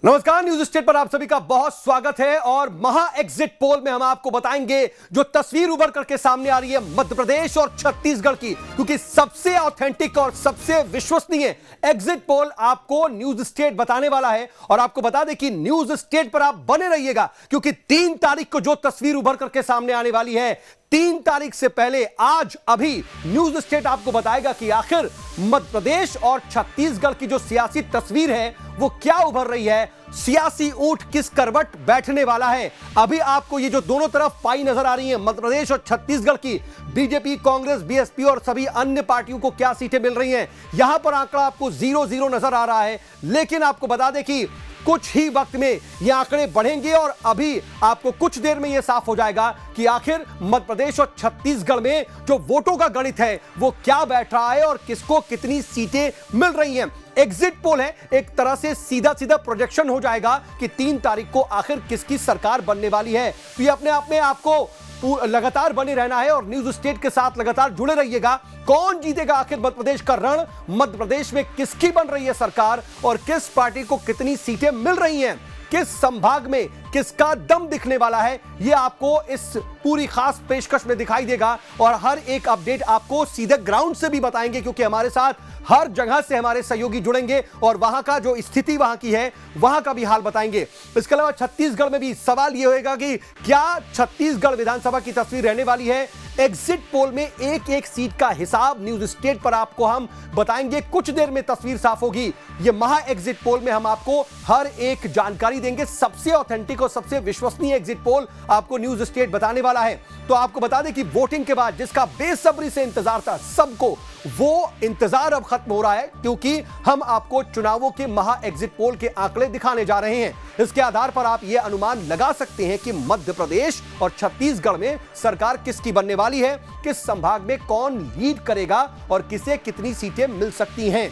नमस्कार, news state पर आप सभी का बहुत स्वागत है। और महा एग्जिट पोल में हम आपको बताएंगे जो तस्वीर उभर करके सामने आ रही है मध्य प्रदेश और छत्तीसगढ़ की, क्योंकि सबसे ऑथेंटिक और सबसे विश्वसनीय एग्जिट पोल आपको न्यूज स्टेट बताने वाला है। और आपको बता दें कि न्यूज स्टेट पर आप बने रहिएगा, क्योंकि 3 तारीख को जो तस्वीर उभर करके सामने आने वाली है, 3 तारीख से पहले आज अभी न्यूज स्टेट आपको बताएगा कि आखिर मध्य प्रदेश और छत्तीसगढ़ की जो सियासी तस्वीर है वो क्या उभर रही है, सियासी ऊंट किस करवट बैठने वाला है। अभी आपको ये जो दोनों तरफ पाई नजर आ रही है मध्य प्रदेश और छत्तीसगढ़ की, बीजेपी, कांग्रेस, बीएसपी और सभी अन्य पार्टियों को क्या सीटें मिल रही हैं, यहां पर आंकड़ा आपको 0-0 नजर आ रहा है। लेकिन आपको बता दें कि कुछ ही वक्त में ये आंकड़े बढ़ेंगे और अभी आपको कुछ देर में यह साफ हो जाएगा कि आखिर मध्य प्रदेश और छत्तीसगढ़ में जो वोटों का गणित है वो क्या बैठ रहा है और किसको कितनी सीटें मिल रही हैं। एग्जिट पोल है, एक तरह से सीधा सीधा प्रोजेक्शन हो जाएगा कि 3 तारीख को आखिर किसकी सरकार बनने वाली है। तो ये अपने आप में आपको लगातार बने रहना है और न्यूज स्टेट के साथ लगातार जुड़े रहिएगा। कौन जीतेगा आखिर मध्य प्रदेश का रण, मध्य प्रदेश में किसकी बन रही है सरकार और किस पार्टी को कितनी सीटें मिल रही हैं, किस संभाग में किसका दम दिखने वाला है, यह आपको इस पूरी खास पेशकश में दिखाई देगा। और हर एक अपडेट आपको सीधे ग्राउंड से भी बताएंगे, क्योंकि हमारे साथ हर जगह से हमारे सहयोगी जुड़ेंगे और वहां का जो स्थिति वहां की है वहां का भी हाल बताएंगे। इसके अलावा छत्तीसगढ़ में भी सवाल यह होगा कि क्या छत्तीसगढ़ विधानसभा की तस्वीर रहने वाली है। एग्जिट पोल में एक एक सीट का हिसाब न्यूज स्टेट पर आपको हम बताएंगे। कुछ देर में तस्वीर साफ होगी। यह महा एग्जिट पोल में हम आपको हर एक जानकारी देंगे। सबसे ऑथेंटिक और सबसे विश्वसनीय एग्जिट पोल आपको न्यूज स्टेट बताने वाला है। तो आपको बता दें कि वोटिंग के बाद जिसका बेसब्री से इंतजार था सबको, वो इंतजार अब खत्म हो रहा है, क्योंकि हम आपको चुनावों के महा एग्जिट पोल के आंकड़े दिखाने जा रहे हैं। इसके आधार पर आप यह अनुमान लगा सकते हैं कि मध्य प्रदेश और छत्तीसगढ़ में सरकार किसकी बनने वाली है, किस संभाग में कौन लीड करेगा और किसे कितनी सीटें मिल सकती हैं।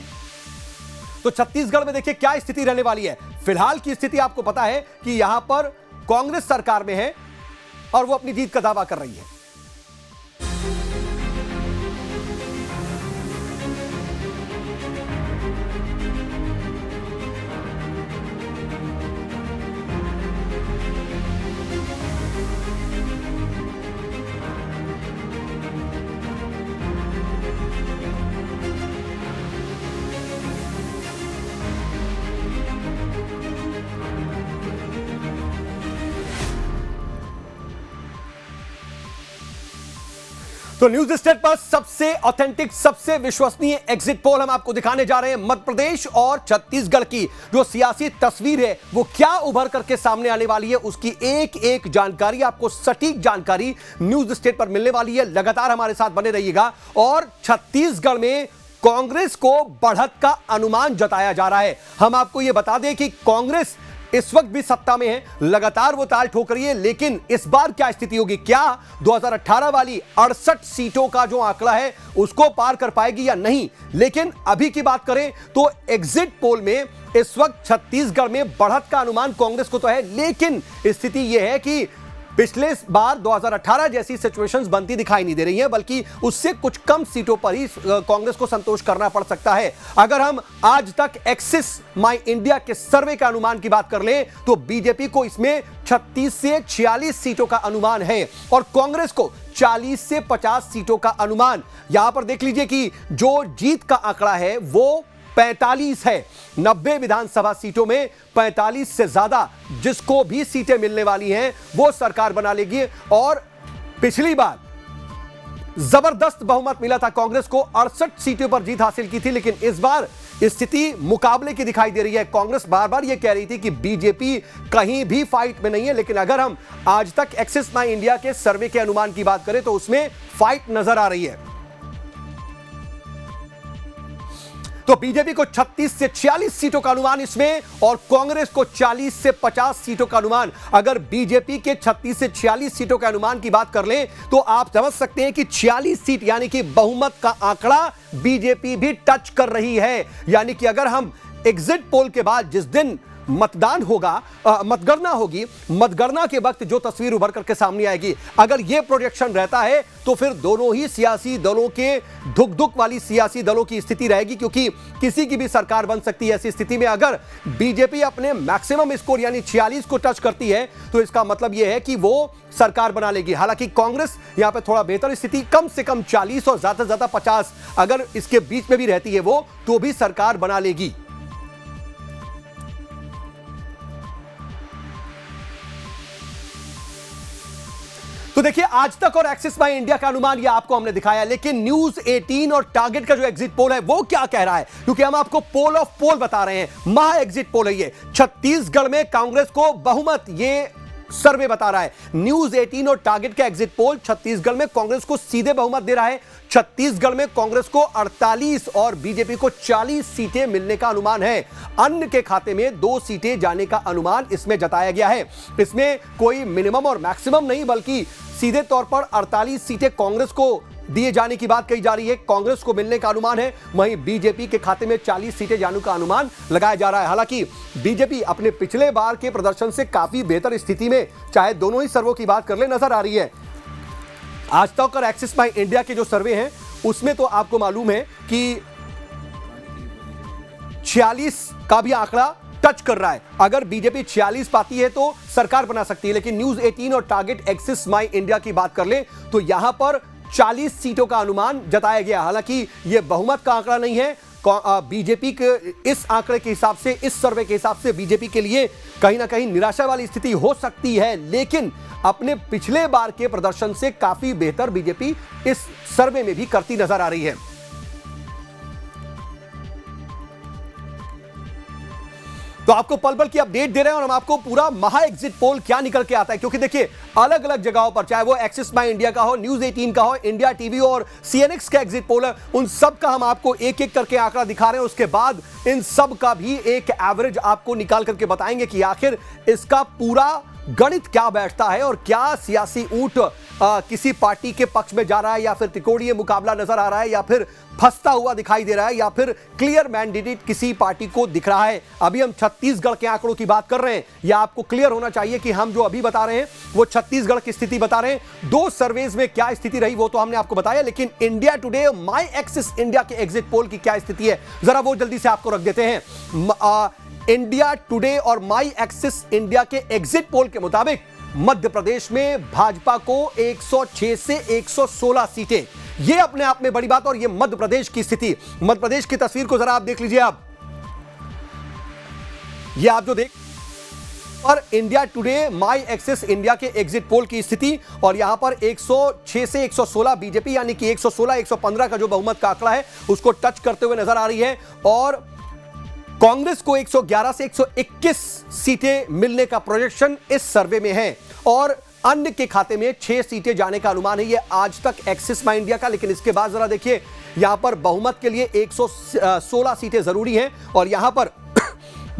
तो छत्तीसगढ़ में देखिए क्या स्थिति रहने वाली है। फिलहाल की स्थिति आपको पता है कि यहां पर कांग्रेस सरकार में है और वो अपनी जीत का दावा कर रही है। तो न्यूज स्टेट पर सबसे ऑथेंटिक, सबसे विश्वसनीय एग्जिट पोल हम आपको दिखाने जा रहे हैं। मध्य प्रदेश और छत्तीसगढ़ की जो सियासी तस्वीर है वो क्या उभर करके सामने आने वाली है, उसकी एक एक जानकारी, आपको सटीक जानकारी न्यूज स्टेट पर मिलने वाली है। लगातार हमारे साथ बने रहिएगा। और छत्तीसगढ़ में कांग्रेस को बढ़त का अनुमान जताया जा रहा है। हम आपको यह बता दें कि कांग्रेस इस वक्त भी सत्ता में है, लगातार वो ताल ठोक रही है। लेकिन इस बार क्या स्थिति होगी, क्या 2018 वाली 68 सीटों का जो आंकड़ा है उसको पार कर पाएगी या नहीं। लेकिन अभी की बात करें तो एग्जिट पोल में इस वक्त छत्तीसगढ़ में बढ़त का अनुमान कांग्रेस को तो है, लेकिन स्थिति यह है कि पिछले बार 2018 जैसी सिचुएशंस बनती दिखाई नहीं दे रही है, बल्कि उससे कुछ कम सीटों पर ही कांग्रेस को संतोष करना पड़ सकता है। अगर हम आज तक एक्सिस माई इंडिया के सर्वे का अनुमान की बात कर लें तो बीजेपी को इसमें 36 से 46 सीटों का अनुमान है और कांग्रेस को 40 से 50 सीटों का अनुमान। यहां पर देख लीजिए कि जो जीत का आंकड़ा है वो 45 है। 90 विधानसभा सीटों में 45 से ज्यादा जिसको भी सीटें मिलने वाली हैं वो सरकार बना लेगी। और पिछली बार जबरदस्त बहुमत मिला था कांग्रेस को, 68 सीटों पर जीत हासिल की थी। लेकिन इस बार स्थिति मुकाबले की दिखाई दे रही है। कांग्रेस बार बार यह कह रही थी कि बीजेपी कहीं भी फाइट में नहीं है, लेकिन अगर हम आज तक एक्सिस माई इंडिया के सर्वे के अनुमान की बात करें तो उसमें फाइट नजर आ रही है। तो बीजेपी को 36 से 46 सीटों का अनुमान इसमें और कांग्रेस को 40 से 50 सीटों का अनुमान। अगर बीजेपी के 36 से 46 सीटों के अनुमान की बात कर लें तो आप समझ सकते हैं कि 46 सीट यानी कि बहुमत का आंकड़ा बीजेपी भी टच कर रही है। यानी कि अगर हम एग्जिट पोल के बाद जिस दिन मतदान होगा, मतगणना होगी, मतगणना के वक्त जो तस्वीर उभर करके सामने आएगी, अगर यह प्रोजेक्शन रहता है तो फिर दोनों ही सियासी दलों के धुक वाली सियासी दलों की स्थिति रहेगी, क्योंकि किसी की भी सरकार बन सकती है। ऐसी स्थिति में अगर बीजेपी अपने मैक्सिमम स्कोर यानी 46 को टच करती है तो इसका मतलब यह है कि वो सरकार बना लेगी। हालांकि कांग्रेस यहां पे थोड़ा बेहतर स्थिति, कम से कम 40 और ज्यादा से ज्यादा 50 अगर इसके बीच में भी रहती है वो, तो भी सरकार बना लेगी। तो देखिए, आज तक और एक्सिस माई इंडिया का अनुमान ये आपको हमने दिखाया, लेकिन न्यूज 18 और टारगेट का जो एग्जिट पोल है वो क्या कह रहा है, क्योंकि हम आपको पोल ऑफ पोल बता रहे हैं। महा एग्जिट पोल है ये। छत्तीसगढ़ में कांग्रेस को बहुमत, ये सर्वे बता रहा है। न्यूज 18 और टारगेट का एग्जिट पोल छत्तीसगढ़ में कांग्रेस को सीधे बहुमत दे रहा है। छत्तीसगढ़ में कांग्रेस को 48 और बीजेपी को 40 सीटें मिलने का अनुमान है। अन्य के खाते में 2 सीटें जाने का अनुमान इसमें जताया गया है। इसमें कोई मिनिमम और मैक्सिमम नहीं, बल्कि सीधे तौर पर 48 सीटें कांग्रेस को दिए जाने की बात कही जा रही है, कांग्रेस को मिलने का अनुमान है। वहीं बीजेपी के खाते में 40 सीटें जाने का अनुमान लगाया जा रहा है। हालांकि बीजेपी अपने पिछले बार के प्रदर्शन से काफी बेहतर स्थिति में, चाहे दोनों ही सर्वों की बात कर ले, नजर आ रही है। आज तक और एक्सिस माई इंडिया के जो सर्वे हैं उसमें तो आपको मालूम है कि 46 का भी आंकड़ा टच कर रहा है। अगर बीजेपी 46 पाती है तो सरकार बना सकती है, लेकिन न्यूज 18 और टारगेट एक्सिस माई इंडिया की बात कर ले तो यहां पर 40 सीटों का अनुमान जताया गया। हालांकि यह बहुमत का आंकड़ा नहीं है। बीजेपी के इस आंकड़े के हिसाब से, इस सर्वे के हिसाब से बीजेपी के लिए कहीं ना कहीं निराशा वाली स्थिति हो सकती है, लेकिन अपने पिछले बार के प्रदर्शन से काफी बेहतर बीजेपी इस सर्वे में भी करती नजर आ रही है। तो आपको पल पल की अपडेट दे रहे हैं और हम आपको पूरा महा एग्जिट पोल क्या निकल के आता है, क्योंकि देखिए अलग अलग जगहों पर, चाहे वो एक्सिस माई इंडिया का हो, न्यूज 18 का हो, इंडिया टीवी और सीएनएक्स का एग्जिट पोल है, उन सब का हम आपको एक एक करके आंकड़ा दिखा रहे हैं। उसके बाद इन सब का भी एक एवरेज आपको निकाल करके बताएंगे कि आखिर इसका पूरा गणित क्या बैठता है और क्या सियासी ऊंट किसी पार्टी के पक्ष में जा रहा है, या फिर त्रिकोणीय मुकाबला नजर आ रहा है, या फिर फंसता हुआ दिखाई दे रहा है, या फिर क्लियर मैंडेट किसी पार्टी को दिख रहा है। अभी हम छत्तीसगढ़ के आंकड़ों की बात कर रहे हैं। यह आपको क्लियर होना चाहिए कि हम जो अभी बता रहे हैं वो छत्तीसगढ़ की स्थिति बता रहे हैं। 2 सर्वेज में क्या स्थिति रही वो तो हमने आपको बताया, लेकिन इंडिया टुडे माई एक्सिस इंडिया के एग्जिट पोल की क्या स्थिति है, जरा वो जल्दी से आपको रख देते हैं। इंडिया टुडे और माई एक्सिस इंडिया के एग्जिट पोल के मुताबिक मध्य प्रदेश में भाजपा को 106 से 116 सीटें, यह अपने आप में बड़ी बात। और यह मध्य प्रदेश की स्थिति, मध्य प्रदेश की तस्वीर को जरा आप देख लीजिए। यह आप जो देख और इंडिया टुडे माई एक्सिस इंडिया के एग्जिट पोल की स्थिति, और यहां पर 106 से 116 बीजेपी यानी कि 116 115 का जो बहुमत का आंकड़ा है उसको टच करते हुए नजर आ रही है, और कांग्रेस को 111 से 121 सीटें मिलने का प्रोजेक्शन इस सर्वे में है, और अन्य के खाते में 6 सीटें जाने का अनुमान है। यह आज तक एक्सिस माई इंडिया का, लेकिन इसके बाद जरा देखिए यहां पर बहुमत के लिए 116 सीटें जरूरी हैं, और यहां पर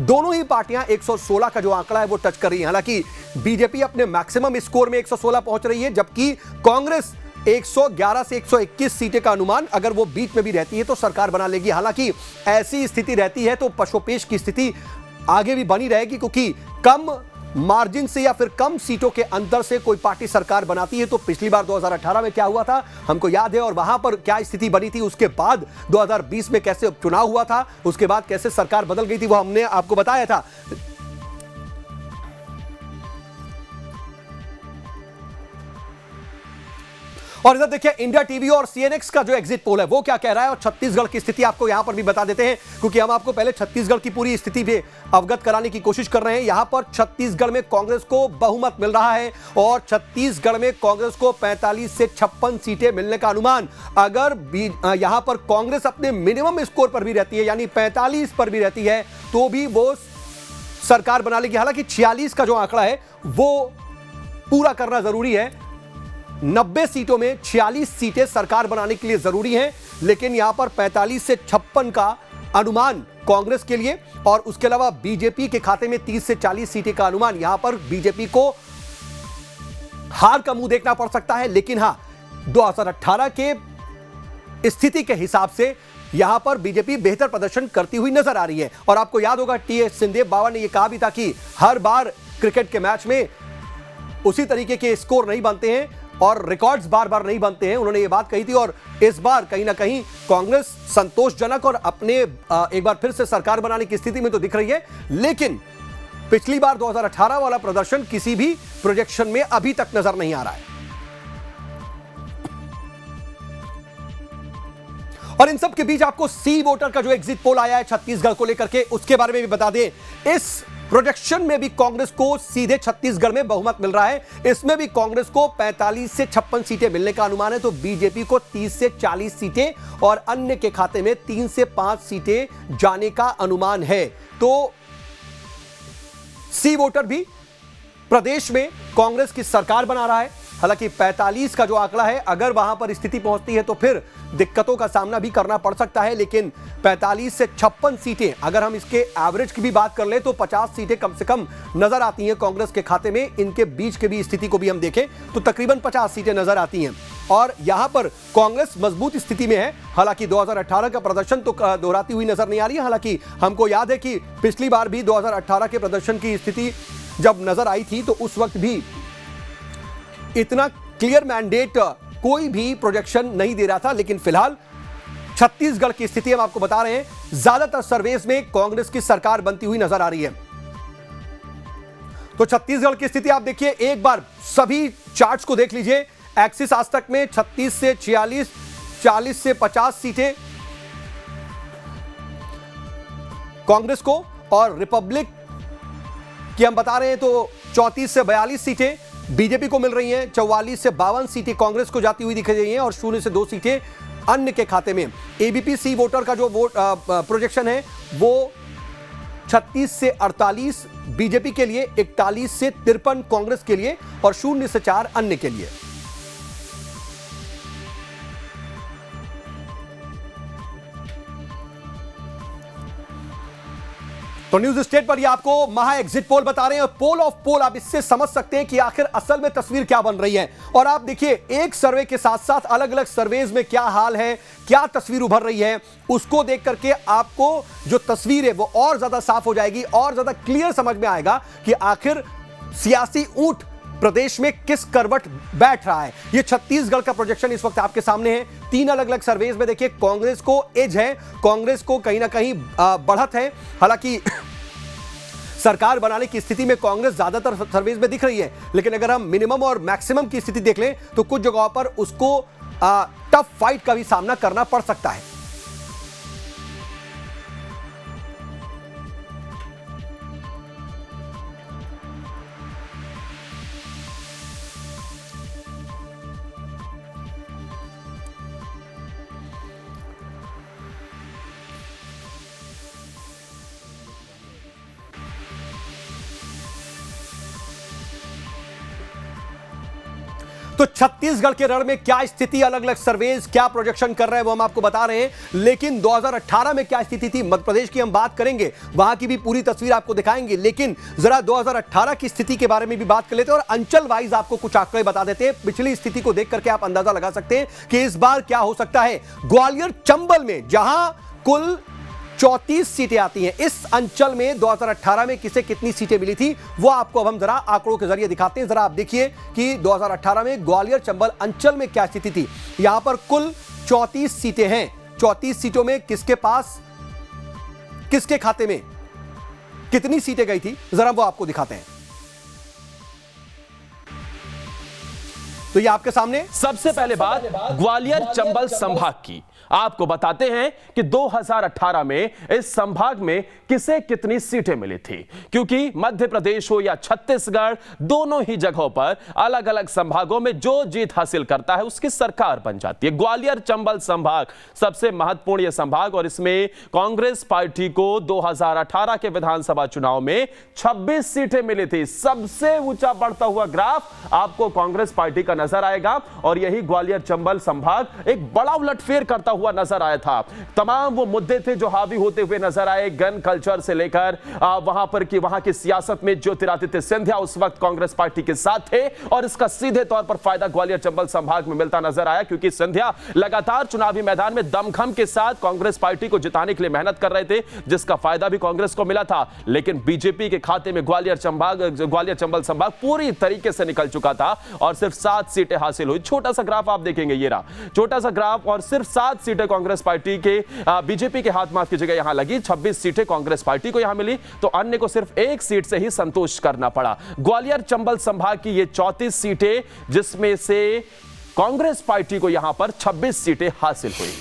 दोनों ही पार्टियां 116 का जो आंकड़ा है वो टच कर रही हैं। हालांकि बीजेपी अपने मैक्सिमम स्कोर में 116 पहुंच रही है, जबकि कांग्रेस 111 से 121 सीटें का अनुमान, अगर वो बीच में भी रहती है तो सरकार बना लेगी। हालांकि ऐसी स्थिति रहती है तो पशोपेश की स्थिति आगे भी बनी रहेगी, क्योंकि कम मार्जिन से या फिर कम सीटों के अंतर से कोई पार्टी सरकार बनाती है। तो पिछली बार 2018 में क्या हुआ था हमको याद है, और वहां पर क्या स्थिति बनी थी। उसके बाद 2020 में कैसे चुनाव हुआ था, उसके बाद कैसे सरकार बदल गई थी, वो हमने आपको बताया था। और इधर देखिए इंडिया टीवी और सीएनएक्स का जो एग्जिट पोल है वो क्या कह रहा है, और छत्तीसगढ़ की स्थिति आपको यहां पर भी बता देते हैं, क्योंकि हम आपको पहले छत्तीसगढ़ की पूरी स्थिति भी अवगत कराने की कोशिश कर रहे हैं। यहां पर छत्तीसगढ़ में कांग्रेस को बहुमत मिल रहा है, और छत्तीसगढ़ में कांग्रेस को 45 से 56 सीटें मिलने का अनुमान। अगर यहां पर कांग्रेस अपने मिनिमम स्कोर पर भी रहती है, यानी 45 पर भी रहती है, तो भी वो सरकार बना लेगी। हालांकि 46 का जो आंकड़ा है वो पूरा करना जरूरी है। 90 सीटों में 46 सीटें सरकार बनाने के लिए जरूरी हैं, लेकिन यहां पर 45 से 56 का अनुमान कांग्रेस के लिए, और उसके अलावा बीजेपी के खाते में 30 से 40 सीटें का अनुमान। यहां पर बीजेपी को हार का मुंह देखना पड़ सकता है, लेकिन हां 2018 के स्थिति के हिसाब से यहां पर बीजेपी बेहतर प्रदर्शन करती हुई नजर आ रही है। और आपको याद होगा टीएस सिंहदेव बाबा ने यह कहा भी था कि हर बार क्रिकेट के मैच में उसी तरीके के स्कोर नहीं बनते हैं और रिकॉर्ड्स बार बार नहीं बनते हैं, उन्होंने ये बात कही थी। और इस बार कहीं ना कहीं कांग्रेस संतोषजनक और अपने एक बार फिर से सरकार बनाने की स्थिति में तो दिख रही है, लेकिन पिछली बार 2018 वाला प्रदर्शन किसी भी प्रोजेक्शन में अभी तक नजर नहीं आ रहा है। और इन सब के बीच आपको सी वोटर का जो एग्जिट पोल आया है छत्तीसगढ़ को लेकर के, उसके बारे में भी बता दें। इस प्रोजेक्शन में भी कांग्रेस को सीधे छत्तीसगढ़ में बहुमत मिल रहा है। इसमें भी कांग्रेस को 45 से 56 सीटें मिलने का अनुमान है, तो बीजेपी को 30 से 40 सीटें और अन्य के खाते में 3 से 5 सीटें जाने का अनुमान है। तो सी वोटर भी प्रदेश में कांग्रेस की सरकार बना रहा है। हालांकि 45 का जो आंकड़ा है, अगर वहां पर स्थिति पहुंचती है तो फिर दिक्कतों का सामना भी करना पड़ सकता है, लेकिन 45 से 56 सीटें, अगर हम इसके एवरेज की भी बात कर ले तो 50 सीटें कम से कम नजर आती हैं कांग्रेस के खाते में। इनके बीच के भी स्थिति को भी हम देखें तो तकरीबन 50 सीटें नजर आती हैं और यहां पर कांग्रेस मजबूत स्थिति में है। हालांकि 2018 का प्रदर्शन तो दोहराती हुई नजर नहीं आ रही है। हालांकि हमको याद है कि पिछली बार भी 2018 के प्रदर्शन की स्थिति जब नजर आई थी तो उस वक्त भी इतना क्लियर मैंडेट कोई भी प्रोजेक्शन नहीं दे रहा था, लेकिन फिलहाल छत्तीसगढ़ की स्थिति हम आपको बता रहे हैं, ज्यादातर सर्वेस में कांग्रेस की सरकार बनती हुई नजर आ रही है। तो छत्तीसगढ़ की स्थिति आप देखिए, एक बार सभी चार्ट्स को देख लीजिए। एक्सिस आज तक में 36 से 46, 40 से 50 सीटें कांग्रेस को, और रिपब्लिक की हम बता रहे हैं तो 34 से 42 सीटें बीजेपी को मिल रही हैं। 44 से 52 सीटें कांग्रेस को जाती हुई दिख रही हैं और 0 से 2 सीटें अन्य के खाते में। एबीपी सी वोटर का जो वोट प्रोजेक्शन है वो 36 से 48 बीजेपी के लिए, 41 से 53 कांग्रेस के लिए और 0 से 4 अन्य के लिए। तो न्यूज स्टेट पर ये आपको महा एग्जिट पोल बता रहे हैं, और पोल ऑफ पोल आप इससे समझ सकते हैं कि आखिर असल में तस्वीर क्या बन रही है। और आप देखिए, एक सर्वे के साथ साथ अलग अलग सर्वेज में क्या हाल है, क्या तस्वीर उभर रही है, उसको देख करके आपको जो तस्वीर है वो और ज्यादा साफ हो जाएगी, और ज्यादा क्लियर समझ में आएगा कि आखिर सियासी ऊंट प्रदेश में किस करवट बैठ रहा है। ये छत्तीसगढ़ का प्रोजेक्शन इस वक्त आपके सामने है। 3 अलग अलग सर्वेज में देखिए कांग्रेस को एज है, कांग्रेस को कहीं ना कहीं बढ़त है। हालांकि सरकार बनाने की स्थिति में कांग्रेस ज्यादातर सर्वेज में दिख रही है, लेकिन अगर हम मिनिमम और मैक्सिमम की स्थिति देख लें तो कुछ जगहों पर उसको टफ फाइट का भी सामना करना पड़ सकता है। तो छत्तीसगढ़ के रण में क्या स्थिति, अलग अलग सर्वेज क्या प्रोजेक्शन कर रहे हैं वो हम आपको बता रहे हैं, लेकिन 2018 में क्या स्थिति थी मध्य प्रदेश की हम बात करेंगे, वहां की भी पूरी तस्वीर आपको दिखाएंगे। लेकिन जरा 2018 की स्थिति के बारे में भी बात कर लेते हैं और अंचल वाइज आपको कुछ आंकड़े बता देते हैं। पिछली स्थिति को देख करके आप अंदाजा लगा सकते हैं कि इस बार क्या हो सकता है। ग्वालियर चंबल में जहां कुल 34 सीटें आती हैं, इस अंचल में 2018 में किसे कितनी सीटें मिली थी वो आपको अब हम जरा आंकड़ों के जरिए दिखाते हैं। जरा आप देखिए कि 2018 में ग्वालियर चंबल अंचल में क्या स्थिति थी। यहां पर कुल 34 सीटें हैं। 34 सीटों में किसके पास, किसके खाते में कितनी सीटें गई थी, जरा वो आपको दिखाते हैं। तो ये आपके सामने सबसे पहले बात ग्वालियर चंबल संभाग की। आपको बताते हैं कि 2018 में इस संभाग में किसे कितनी सीटें मिली थी, क्योंकि मध्य प्रदेश हो या छत्तीसगढ़, दोनों ही जगहों पर अलग अलग संभागों में जो जीत हासिल करता है उसकी सरकार बन जाती है। ग्वालियर चंबल संभाग सबसे महत्वपूर्ण यह संभाग, और इसमें कांग्रेस पार्टी को 2018 के विधानसभा चुनाव में 26 सीटें मिली थी। सबसे ऊंचा बढ़ता हुआ ग्राफ आपको कांग्रेस पार्टी का नजर आएगा और यही ग्वालियर चंबल संभाग एक बड़ा उलटफेर करता हुआ नजर आया था। तमाम वो मुद्दे थे जो हावी होते हुए नजर आए, गन कल्चर से लेकर वहां की सियासत में ज्योतिरादित्य सिंधिया उस वक्त कांग्रेस पार्टी के साथ थे और इसका सीधे तौर पर फायदा ग्वालियर चंबल संभाग में मिलता नजर आया, क्योंकि सिंधिया लगातार चुनावी मैदान में दमखम के साथ कांग्रेस पार्टी को जिताने के लिए मेहनत कर रहे थे, जिसका फायदा भी कांग्रेस को मिला था। लेकिन बीजेपी के खाते में ग्वालियर चंबल संभाग पूरी तरीके से निकल चुका था और सिर्फ 7 सीटें हासिल हुई। छोटा सा ग्राफ आप देखेंगे, ये रहा छोटा सा ग्राफ, और सिर्फ 7 सीटें कांग्रेस पार्टी के बीजेपी के हाथ माफ की जगह यहां लगी, 26 सीटें कांग्रेस पार्टी को यहां मिली, तो अन्य को सिर्फ 1 सीट से ही संतोष करना पड़ा। ग्वालियर चंबल संभाग की ये 34 सीटें, जिसमें से कांग्रेस पार्टी को यहां पर 26 सीटें हासिल हुई।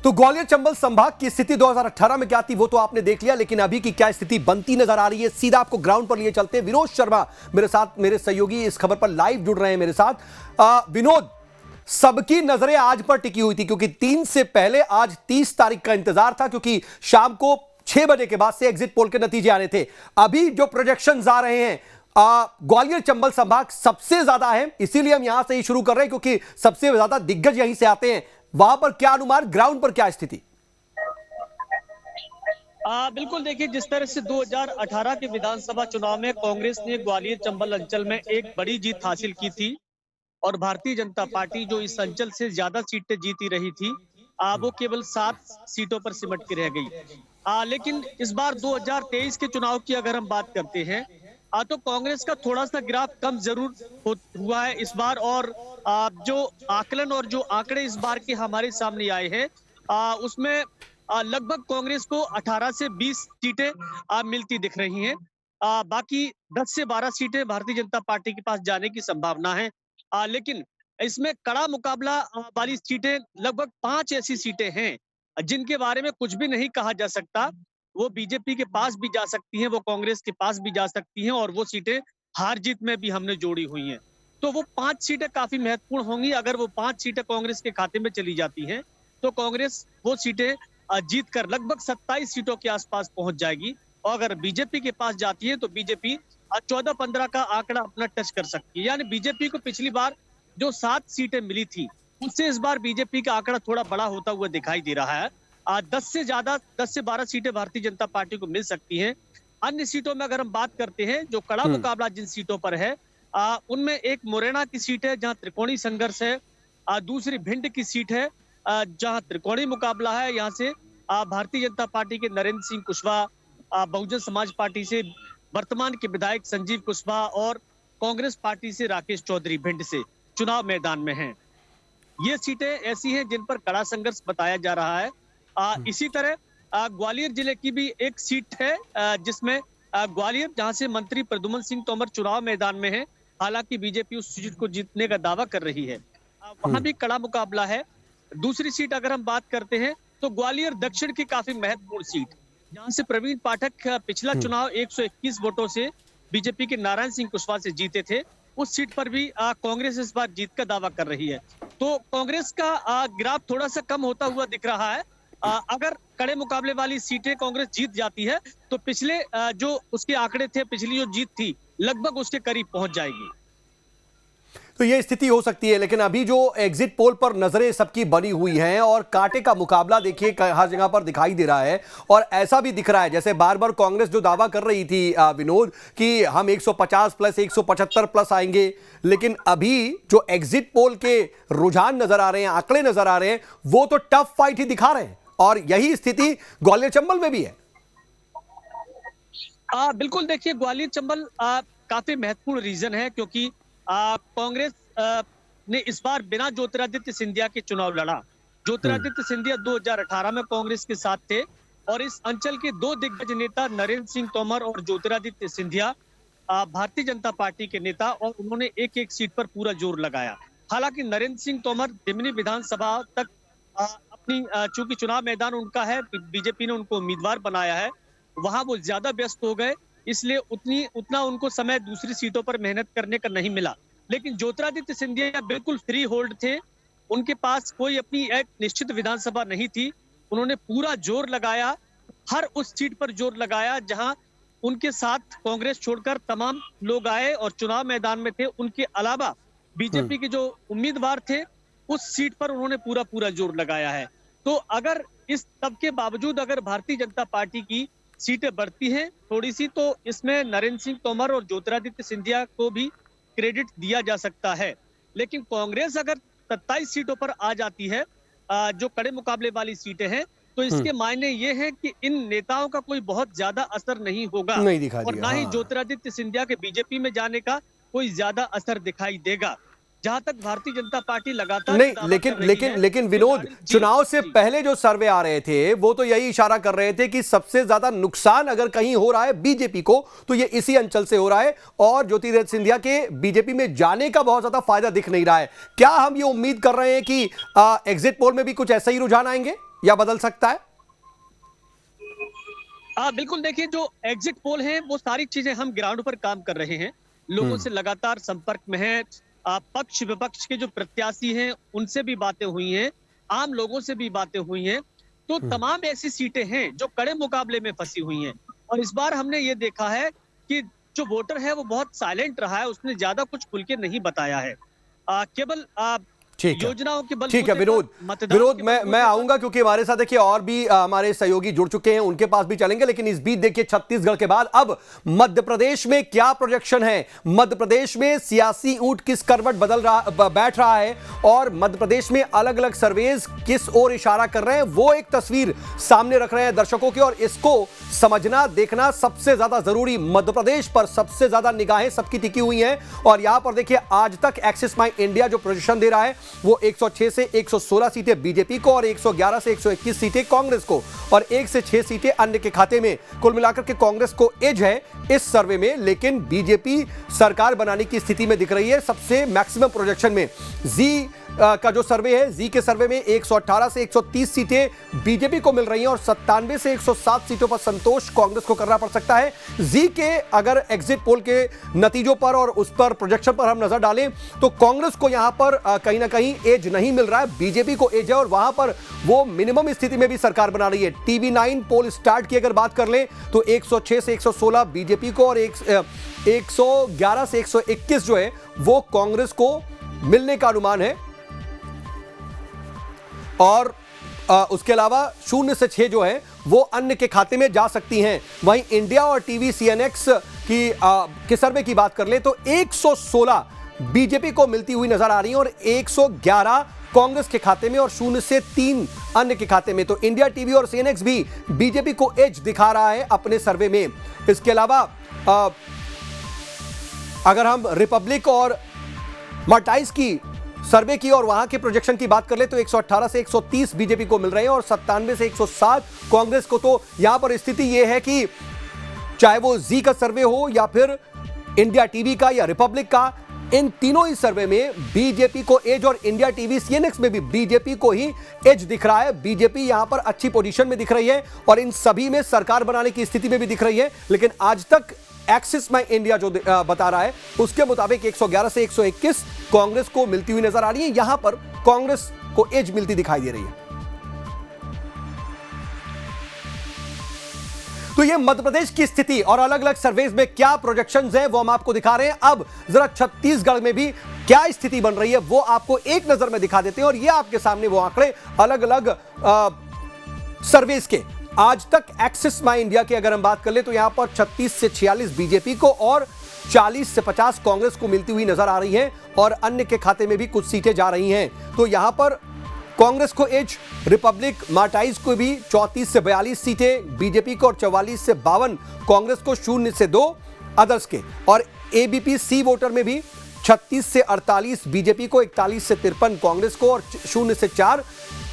तो ग्वालियर चंबल संभाग की स्थिति 2018 में क्या थी वो तो आपने देख लिया, लेकिन अभी की क्या स्थिति बनती नजर आ रही है, सीधा आपको ग्राउंड पर लिए चलते हैं। विनोद शर्मा मेरे साथ, मेरे सहयोगी इस खबर पर लाइव जुड़ रहे हैं मेरे साथ। विनोद, सबकी नजरें आज पर टिकी हुई थी क्योंकि 3 से पहले आज 30 तारीख का इंतजार था, क्योंकि शाम को 6 बजे के बाद से एग्जिट पोल के नतीजे आ रहे थे। अभी जो प्रोजेक्शंस आ रहे हैं, ग्वालियर चंबल संभाग सबसे ज्यादा है, इसीलिए हम यहां से ही शुरू कर रहे हैं क्योंकि सबसे ज्यादा दिग्गज यहीं से आते हैं। वहां पर क्या अनुमान, ग्राउंड पर क्या स्थिति? बिल्कुल, देखिए जिस तरह से 2018 के विधानसभा चुनाव में कांग्रेस ने ग्वालियर चंबल अंचल में एक बड़ी जीत हासिल की थी और भारतीय जनता पार्टी जो इस अंचल से ज्यादा सीटें जीती रही थी, वो केवल 7 सीटों पर सिमट के रह गई। लेकिन इस बार 2023 के चुनाव की अगर हम बात करते हैं तो कांग्रेस का थोड़ा सा ग्राफ कम जरूर हुआ है इस बार, और जो आकलन और जो आंकड़े इस बार के हमारे सामने आए हैं उसमें लगभग कांग्रेस को 18 से 20 सीटें मिलती दिख रही हैं। बाकी 10 से 12 सीटें भारतीय जनता पार्टी के पास जाने की संभावना है। लेकिन इसमें कड़ा मुकाबला वाली सीटें लगभग 5 ऐसी सीटें हैं जिनके बारे में कुछ भी नहीं कहा जा सकता। वो बीजेपी के पास भी जा सकती हैं, वो कांग्रेस के पास भी जा सकती हैं, और वो सीटें हार जीत में भी हमने जोड़ी हुई हैं। तो वो 5 सीटें काफी महत्वपूर्ण होंगी। अगर वो 5 सीटें कांग्रेस के खाते में चली जाती हैं तो कांग्रेस वो सीटें जीत कर लगभग 27 सीटों के आसपास पहुंच जाएगी, और अगर बीजेपी के पास जाती है तो बीजेपी 14-15 का आंकड़ा अपना टच कर सकती है। यानी बीजेपी को पिछली बार जो 7 सीटें मिली थी उससे इस बार बीजेपी का आंकड़ा थोड़ा बड़ा होता हुआ दिखाई दे रहा है। 10 से 12 सीटें भारतीय जनता पार्टी को मिल सकती हैं। अन्य सीटों में अगर हम बात करते हैं, जो कड़ा मुकाबला जिन सीटों पर है उनमें एक मुरैना की सीट है जहां त्रिकोणी संघर्ष है, दूसरी भिंड की सीट है जहां त्रिकोणी मुकाबला है। यहाँ से भारतीय जनता पार्टी के नरेंद्र सिंह कुशवाहा, बहुजन समाज पार्टी से वर्तमान के विधायक संजीव कुशवाहा और कांग्रेस पार्टी से राकेश चौधरी भिंड से चुनाव मैदान में हैं। ये सीटें ऐसी हैं जिन पर कड़ा संघर्ष बताया जा रहा है। इसी तरह ग्वालियर जिले की भी एक सीट है जिसमें ग्वालियर, जहां से मंत्री प्रद्युम्न सिंह तोमर चुनाव मैदान में है। हालांकि बीजेपी उस सीट को जीतने का दावा कर रही है, वहां भी कड़ा मुकाबला है। दूसरी सीट अगर हम बात करते हैं तो ग्वालियर दक्षिण की काफी महत्वपूर्ण सीट, जहां से प्रवीण पाठक पिछला चुनाव 121 वोटों से बीजेपी के नारायण सिंह कुशवाहा से जीते थे। उस सीट पर भी कांग्रेस इस बार जीत का दावा कर रही है। तो कांग्रेस का ग्राफ थोड़ा सा कम होता हुआ दिख रहा है। अगर कड़े मुकाबले वाली सीटें कांग्रेस जीत जाती है तो पिछले जो उसके आंकड़े थे, पिछली जो जीत थी लगभग उसके करीब पहुंच जाएगी। तो ये स्थिति हो सकती है, लेकिन अभी जो एग्जिट पोल पर नजरें सबकी बनी हुई हैं और कांटे का मुकाबला देखिए हर जगह पर दिखाई दे रहा है, और ऐसा भी दिख रहा है जैसे बार बार कांग्रेस जो दावा कर रही थी विनोद कि हम 150 प्लस 175 प्लस आएंगे, लेकिन अभी जो एग्जिट पोल के रुझान नजर आ रहे हैं, आंकड़े नजर आ रहे हैं, वो तो टफ फाइट ही दिखा रहे हैं, और यही स्थिति ग्वालियर चंबल में भी है। बिल्कुल, देखिए ग्वालियर चंबल काफी महत्वपूर्ण रीजन है क्योंकि कांग्रेस ने इस बार बिना ज्योतिरादित्य सिंधिया के चुनाव लड़ा। ज्योतिरादित्य सिंधिया 2018 में कांग्रेस के साथ थे और इस अंचल के 2 दिग्गज नेता नरेंद्र सिंह तोमर और ज्योतिरादित्य सिंधिया भारतीय जनता पार्टी के नेता, और उन्होंने एक सीट पर पूरा जोर लगाया। हालांकि नरेंद्र सिंह तोमर दिमनी विधानसभा तक अपनी चूंकि चुनाव मैदान उनका है, बीजेपी ने उनको उम्मीदवार बनाया है, वहां वो ज्यादा व्यस्त हो गए, इसलिए उतना उनको समय दूसरी सीटों पर मेहनत करने का नहीं मिला। लेकिन ज्योतिरादित्य सिंधिया बिल्कुल फ्री होल्ड थे, उनके पास कोई अपनी एक निश्चित विधानसभा नहीं थी। उन्होंने पूरा जोर लगाया, हर उस सीट पर जोर लगाया जहां उनके साथ कांग्रेस छोड़कर तमाम लोग आए और चुनाव मैदान में थे। उनके अलावा बीजेपी के जो उम्मीदवार थे उस सीट पर उन्होंने पूरा पूरा जोर लगाया है। तो अगर इस सब के बावजूद अगर भारतीय जनता पार्टी की सीटें बढ़ती हैं थोड़ी सी, तो इसमें नरेंद्र सिंह तोमर और ज्योतिरादित्य सिंधिया को भी क्रेडिट दिया जा सकता है। लेकिन कांग्रेस अगर 27 सीटों पर आ जाती है, जो कड़े मुकाबले वाली सीटें हैं, तो इसके मायने ये हैं कि इन नेताओं का कोई बहुत ज्यादा असर नहीं होगा, नहीं दिखा और दिया, ना ही हाँ। ज्योतिरादित्य सिंधिया के बीजेपी में जाने का कोई ज्यादा असर दिखाई देगा। जहां तक भारतीय जनता पार्टी लगातार नहीं, दावा लेकिन कर रही लेकिन है लेकिन कि विनोद, जी, चुनाव से जी। पहले जो सर्वे आ रहे थे वो तो यही इशारा कर रहे थे कि सबसे ज्यादा नुकसान अगर कहीं हो रहा है बीजेपी को तो ये इसी अंचल से हो रहा है, और ज्योतिरादित्य सिंधिया के बीजेपी में जाने का बहुत ज्यादा फायदा दिख नहीं रहा है। क्या हम ये उम्मीद कर रहे हैं कि एग्जिट पोल में भी कुछ ऐसा ही रुझान आएंगे या बदल सकता है? बिल्कुल, देखिए जो एग्जिट पोल हैं वो सारी चीजें हम ग्राउंड पर काम कर रहे हैं, लोगों से लगातार संपर्क में हैं, पक्ष विपक्ष के जो प्रत्याशी हैं उनसे भी बातें हुई हैं, आम लोगों से भी बातें हुई हैं। तो तमाम ऐसी सीटें हैं जो कड़े मुकाबले में फंसी हुई हैं, और इस बार हमने ये देखा है कि जो वोटर है वो बहुत साइलेंट रहा है, उसने ज्यादा कुछ खुल के नहीं बताया है। केवल ठीक है, योजनाओं के बल ठीक है विनोद, मैं आऊंगा क्योंकि हमारे साथ देखिए और भी हमारे सहयोगी जुड़ चुके हैं, उनके पास भी चलेंगे। लेकिन इस बीच देखिए छत्तीसगढ़ के बाद अब मध्य प्रदेश में क्या प्रोजेक्शन है, मध्य प्रदेश में सियासी ऊंट किस करवट बैठ रहा है, और मध्य प्रदेश में अलग अलग सर्वेज किस ओर इशारा कर रहे हैं, वो एक तस्वीर सामने रख रहे हैं दर्शकों की, और इसको समझना देखना सबसे ज्यादा जरूरी। मध्य प्रदेश पर सबसे ज्यादा निगाहें सबकी टिकी हुई हैं, और यहां पर देखिए आज तक एक्सिस माई इंडिया जो प्रोजेक्शन दे रहा है वो 106 से 116 सीटें बीजेपी को और 111 से 121 सीटें कांग्रेस को, और 1 से 6 सीटें अन्य के खाते में। कुल मिलाकर के कांग्रेस को एज है इस सर्वे में, लेकिन बीजेपी सरकार बनाने की स्थिति में दिख रही है सबसे मैक्सिमम प्रोजेक्शन में। जी का जो सर्वे है, जी के सर्वे में 118 से 130 सीटें बीजेपी को मिल रही हैं, और 97 से 107 सीटों पर संतोष कांग्रेस को करना पड़ सकता है। जी के अगर एग्जिट पोल के नतीजों पर और उस पर प्रोजेक्शन पर हम नजर डालें तो कांग्रेस को यहां पर कहीं ना कहीं एज नहीं मिल रहा है, बीजेपी को एज है, और वहां पर वो मिनिमम स्थिति में भी सरकार बना रही है। TV9 पोल स्टार्ट की अगर बात कर लें तो 106 से 116 बीजेपी को और 111 से 121 जो है वो कांग्रेस को मिलने का अनुमान है, और उसके अलावा 0 से 6 जो है वो अन्य के खाते में जा सकती हैं। वहीं इंडिया और टीवी CNX की सर्वे की बात कर ले तो 116 बीजेपी को मिलती हुई नजर आ रही है और 111 कांग्रेस के खाते में और 0 से 3 अन्य के खाते में। तो इंडिया टीवी और CNX भी बीजेपी को एज दिखा रहा है अपने सर्वे में। इसके अलावा अगर हम रिपब्लिक और मार्टाइज की सर्वे की और वहां के प्रोजेक्शन की बात कर ले तो 118 से 130 बीजेपी को मिल रहे हैं और 97 से 107 कांग्रेस को। तो यहां पर स्थिति यह है कि चाहे वो जी का सर्वे हो या फिर इंडिया टीवी का या रिपब्लिक का, इन तीनों ही सर्वे में बीजेपी को एज, और इंडिया टीवी CNX में भी बीजेपी को ही एज दिख रहा है। बीजेपी यहां पर अच्छी पोजीशन में दिख रही है और इन सभी में सरकार बनाने की स्थिति में भी दिख रही है। लेकिन आज तक एक्सिस माई इंडिया जो बता रहा है उसके मुताबिक 111 से 121 कांग्रेस को मिलती हुई नजर आ रही है। यहां पर कांग्रेस को एज मिलती दिखाई दे रही है। तो ये मध्य प्रदेश की स्थिति और अलग अलग सर्वेज में क्या प्रोजेक्शंस हैं वो हम आपको दिखा रहे हैं। अब जरा छत्तीसगढ़ में भी क्या स्थिति बन रही है वो आपको एक नजर में दिखा देते हैं, और ये आपके सामने वो आंकड़े अलग अलग सर्वेज के। आज तक एक्सिस माई इंडिया की अगर हम बात कर ले तो यहां पर 36 से 46 बीजेपी को और 40 से 50 कांग्रेस को मिलती हुई नजर आ रही हैं, और अन्य के खाते में भी कुछ सीटें जा रही हैं। तो यहां पर कांग्रेस को एज, रिपब्लिक मार्टाइज को भी 34 से 42 सीटें बीजेपी को और 44 से 52 कांग्रेस को, 0 से 2 अदर्स के, और ABP C वोटर में भी 36 से 48 बीजेपी को, 41 से 53 कांग्रेस को और 0 से 4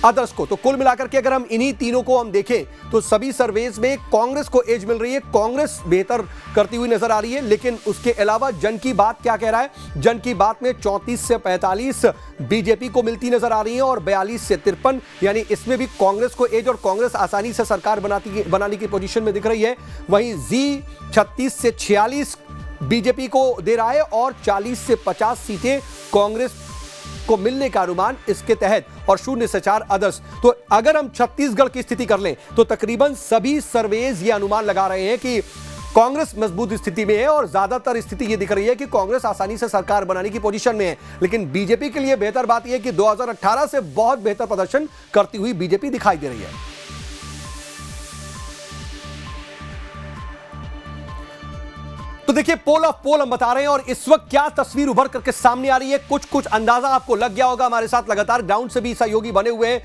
अदर्स को। तो कुल मिलाकर के अगर हम इन्हीं तीनों को हम देखें तो सभी सर्वेज में कांग्रेस को एज मिल रही है, कांग्रेस बेहतर करती हुई नजर आ रही है। लेकिन उसके अलावा जन की बात क्या कह रहा है? जन की बात में 34 से 45 बीजेपी को मिलती नजर आ रही है और 42 से 53, यानी इसमें भी कांग्रेस को एज और कांग्रेस आसानी से सरकार बनाने की पोजीशन में दिख रही है। वहीं जी 36 से 46 बीजेपी को दे रहा है और 40 से 50 सीटें कांग्रेस को मिलने का अनुमान इसके तहत, और 0 से 4 अदर्स। तो अगर हम छत्तीसगढ़ की स्थिति कर लें तो तकरीबन सभी सर्वेज ये अनुमान लगा रहे हैं कि कांग्रेस मजबूत स्थिति में है और ज्यादातर स्थिति यह दिख रही है कि कांग्रेस आसानी से सरकार बनाने की पोजीशन में है। लेकिन बीजेपी के लिए बेहतर बात यह है कि 2018 से बहुत बेहतर प्रदर्शन करती हुई बीजेपी दिखाई दे रही है। तो देखिए, पोल ऑफ पोल हम बता रहे हैं और इस वक्त क्या तस्वीर उभर करके सामने आ रही है, कुछ अंदाजा आपको लग गया होगा। हमारे साथ लगातार ग्राउंड से भी सहयोगी बने हुए हैं